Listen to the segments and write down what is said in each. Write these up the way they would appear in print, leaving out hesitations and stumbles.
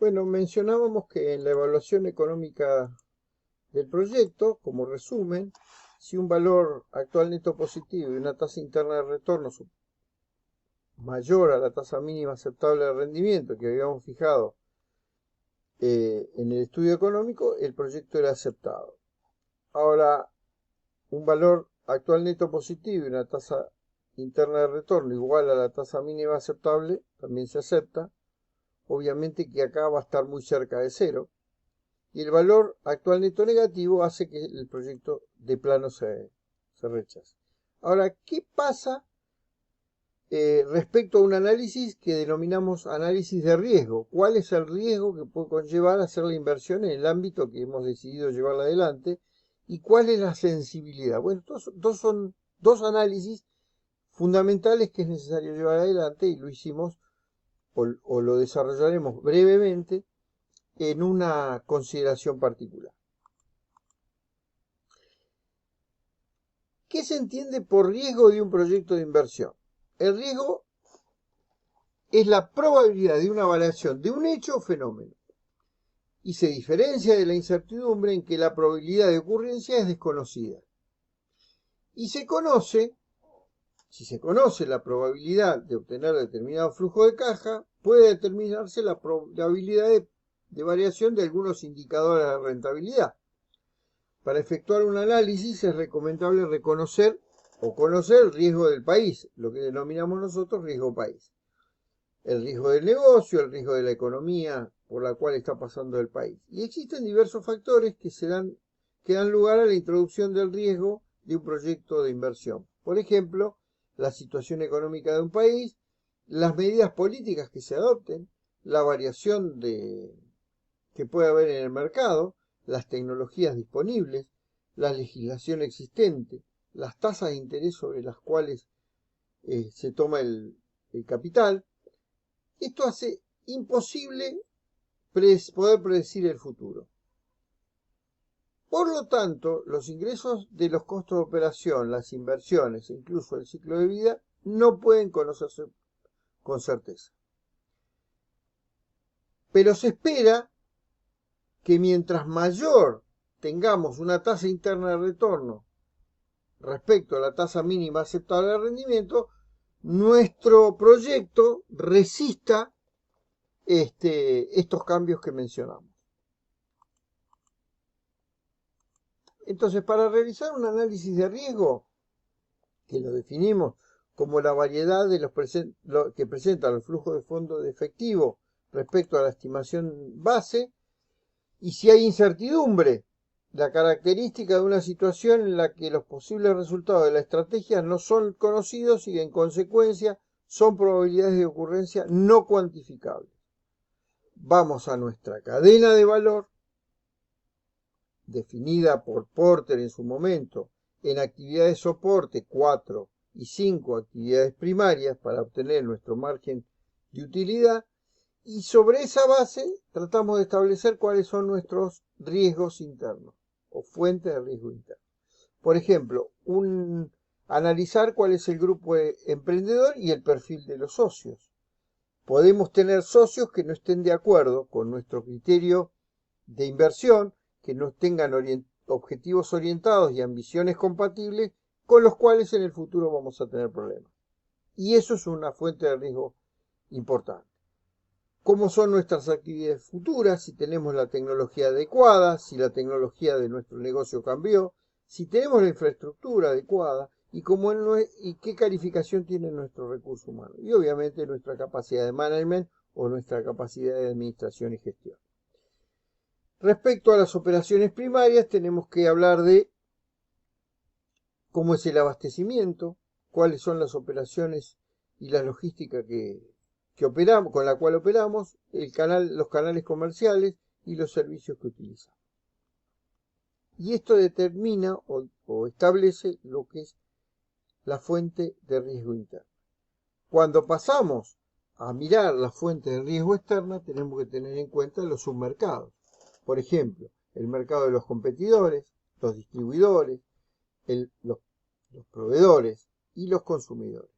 Bueno, mencionábamos que en la evaluación económica del proyecto, como resumen, si un valor actual neto positivo y una tasa interna de retorno mayor a la tasa mínima aceptable de rendimiento que habíamos fijado en el estudio económico, el proyecto era aceptado. Ahora, un valor actual neto positivo y una tasa interna de retorno igual a la tasa mínima aceptable también se acepta. Obviamente que acá va a estar muy cerca de cero. Y el valor actual neto negativo hace que el proyecto de plano se rechace. Ahora, ¿qué pasa respecto a un análisis que denominamos análisis de riesgo? ¿Cuál es el riesgo que puede conllevar a hacer la inversión en el ámbito que hemos decidido llevarla adelante? ¿Y cuál es la sensibilidad? Bueno, son dos análisis fundamentales que es necesario llevar adelante y lo hicimos o lo desarrollaremos brevemente en una consideración particular. ¿Qué se entiende por riesgo de un proyecto de inversión? El riesgo es la probabilidad de una variación de un hecho o fenómeno y se diferencia de la incertidumbre en que la probabilidad de ocurrencia es desconocida. Y si se conoce la probabilidad de obtener determinado flujo de caja, puede determinarse la probabilidad de variación de algunos indicadores de rentabilidad. Para efectuar un análisis es recomendable reconocer o conocer el riesgo del país, lo que denominamos nosotros riesgo país. El riesgo del negocio, el riesgo de la economía por la cual está pasando el país. Y existen diversos factores que dan lugar a la introducción del riesgo de un proyecto de inversión. Por ejemplo, la situación económica de un país, las medidas políticas que se adopten, la variación que puede haber en el mercado, las tecnologías disponibles, la legislación existente, las tasas de interés sobre las cuales se toma el capital. Esto hace imposible poder predecir el futuro. Por lo tanto, los ingresos de los costos de operación, las inversiones e incluso el ciclo de vida no pueden conocerse con certeza. Pero se espera que mientras mayor tengamos una tasa interna de retorno respecto a la tasa mínima aceptable de rendimiento, nuestro proyecto resista estos cambios que mencionamos. Entonces, para realizar un análisis de riesgo, que lo definimos como la variedad de que presentan los flujos de fondo de efectivo respecto a la estimación base, y si hay incertidumbre, la característica de una situación en la que los posibles resultados de la estrategia no son conocidos y en consecuencia son probabilidades de ocurrencia no cuantificables. Vamos a nuestra cadena de valor, definida por Porter en su momento, en actividades soporte 4 y 5 actividades primarias para obtener nuestro margen de utilidad, y sobre esa base tratamos de establecer cuáles son nuestros riesgos internos o fuentes de riesgo interno. Por ejemplo, analizar cuál es el grupo emprendedor y el perfil de los socios. Podemos tener socios que no estén de acuerdo con nuestro criterio de inversión, que no tengan objetivos orientados y ambiciones compatibles, con los cuales en el futuro vamos a tener problemas. Y eso es una fuente de riesgo importante. ¿Cómo son nuestras actividades futuras? Si tenemos la tecnología adecuada, si la tecnología de nuestro negocio cambió, si tenemos la infraestructura adecuada y qué calificación tiene nuestro recurso humano. Y obviamente nuestra capacidad de management o nuestra capacidad de administración y gestión. Respecto a las operaciones primarias, tenemos que hablar de cómo es el abastecimiento, cuáles son las operaciones y la logística con la cual operamos, los canales comerciales y los servicios que utilizamos. Y esto determina o establece lo que es la fuente de riesgo interno. Cuando pasamos a mirar la fuente de riesgo externa, tenemos que tener en cuenta los submercados. Por ejemplo, el mercado de los competidores, los distribuidores, los proveedores y los consumidores.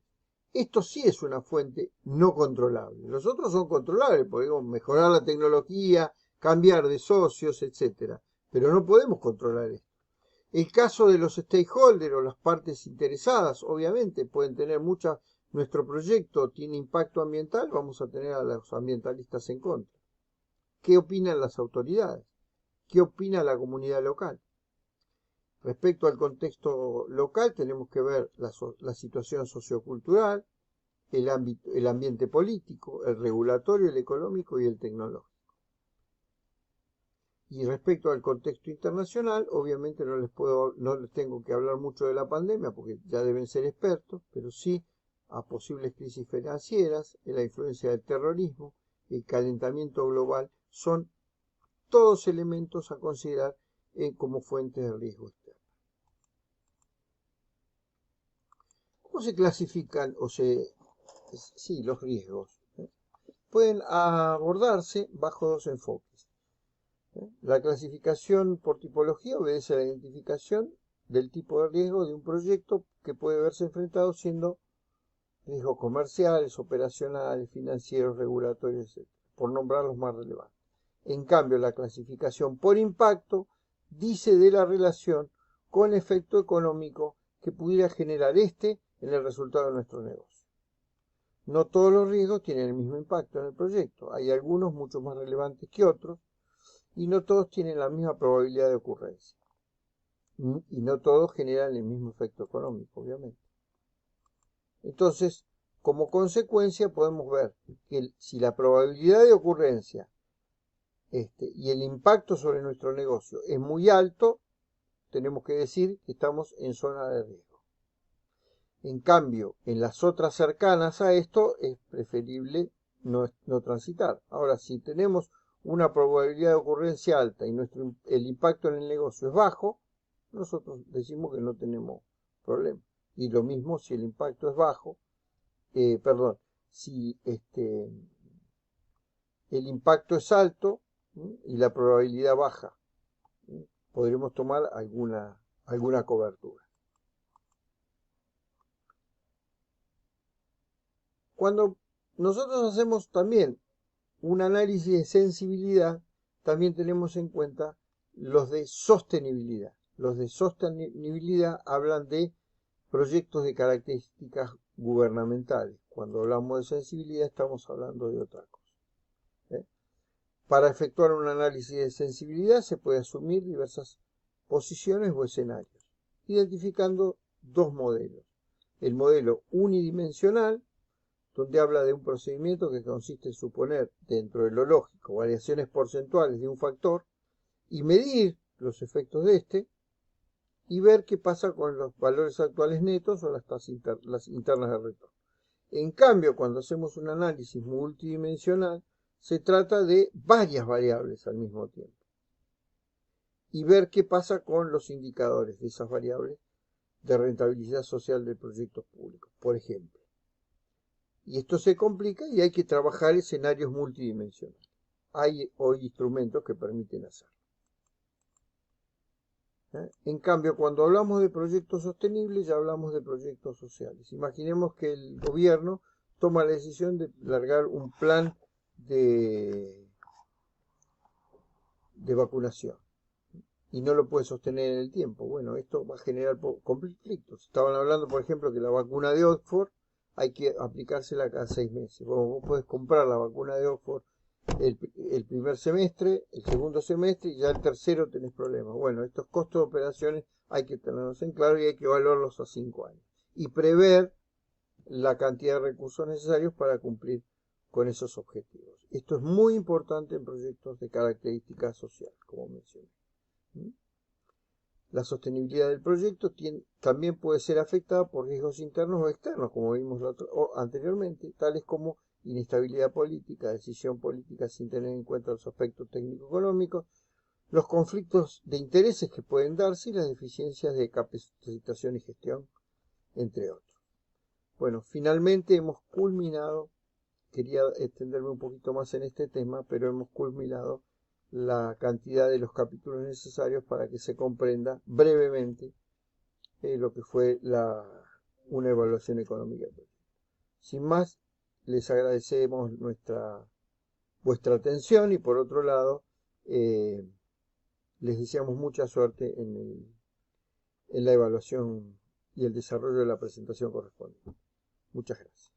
Esto sí es una fuente no controlable. Los otros son controlables, podemos mejorar la tecnología, cambiar de socios, etcétera, pero no podemos controlar esto. El caso de los stakeholders o las partes interesadas, obviamente, pueden tener muchas. Nuestro proyecto tiene impacto ambiental, vamos a tener a los ambientalistas en contra. ¿Qué opinan las autoridades? ¿Qué opina la comunidad local? Respecto al contexto local, tenemos que ver la situación sociocultural, el ambiente político, el regulatorio, el económico y el tecnológico. Y respecto al contexto internacional, obviamente no les tengo que hablar mucho de la pandemia porque ya deben ser expertos, pero sí a posibles crisis financieras, la influencia del terrorismo, el calentamiento global, son todos elementos a considerar como fuentes de riesgo externo. ¿Cómo se clasifican los riesgos? Pueden abordarse bajo dos enfoques. La clasificación por tipología obedece a la identificación del tipo de riesgo de un proyecto que puede verse enfrentado siendo riesgos comerciales, operacionales, financieros, regulatorios, etc., por nombrar los más relevantes. En cambio, la clasificación por impacto dice de la relación con efecto económico que pudiera generar en el resultado de nuestro negocio. No todos los riesgos tienen el mismo impacto en el proyecto. Hay algunos mucho más relevantes que otros y no todos tienen la misma probabilidad de ocurrencia. Y no todos generan el mismo efecto económico, obviamente. Entonces, como consecuencia, podemos ver que si la probabilidad de ocurrencia y el impacto sobre nuestro negocio es muy alto, tenemos que decir que estamos en zona de riesgo. En cambio, en las otras cercanas a esto es preferible no transitar. Ahora, si tenemos una probabilidad de ocurrencia alta y el impacto en el negocio es bajo, nosotros decimos que no tenemos problema. Y lo mismo si el impacto es bajo, si el impacto es alto y la probabilidad baja, podremos tomar alguna cobertura. Cuando nosotros hacemos también un análisis de sensibilidad, también tenemos en cuenta los de sostenibilidad. Los de sostenibilidad hablan de proyectos de características gubernamentales. Cuando hablamos de sensibilidad estamos hablando de otra cosa. Para efectuar un análisis de sensibilidad se puede asumir diversas posiciones o escenarios, identificando dos modelos. El modelo unidimensional, donde habla de un procedimiento que consiste en suponer, dentro de lo lógico, variaciones porcentuales de un factor y medir los efectos de este y ver qué pasa con los valores actuales netos o las internas de retorno. En cambio, cuando hacemos un análisis multidimensional, se trata de varias variables al mismo tiempo y ver qué pasa con los indicadores de esas variables de rentabilidad social del proyecto público, por ejemplo. Y esto se complica y hay que trabajar escenarios multidimensionales. Hay hoy instrumentos que permiten hacerlo. En cambio, cuando hablamos de proyectos sostenibles, ya hablamos de proyectos sociales. Imaginemos que el gobierno toma la decisión de largar un plan de vacunación y no lo puede sostener en el tiempo. Bueno, esto va a generar conflictos. Estaban hablando, por ejemplo, que la vacuna de Oxford hay que aplicársela cada 6 meses. Bueno, vos podés comprar la vacuna de Oxford el primer semestre, el segundo semestre y ya el tercero tenés problemas. Bueno, estos costos de operaciones hay que tenerlos en claro y hay que evaluarlos a 5 años. Y prever la cantidad de recursos necesarios para cumplir con esos objetivos. Esto es muy importante en proyectos de característica social, como mencioné. La sostenibilidad del proyecto también puede ser afectada por riesgos internos o externos, como vimos anteriormente, tales como inestabilidad política, decisión política sin tener en cuenta los aspectos técnico-económicos, los conflictos de intereses que pueden darse y las deficiencias de capacitación y gestión, entre otros. Bueno, finalmente hemos culminado, quería extenderme un poquito más en este tema, pero hemos culminado la cantidad de los capítulos necesarios para que se comprenda brevemente lo que fue una evaluación económica. Sin más, les agradecemos vuestra atención y por otro lado, les deseamos mucha suerte en la evaluación y el desarrollo de la presentación correspondiente. Muchas gracias.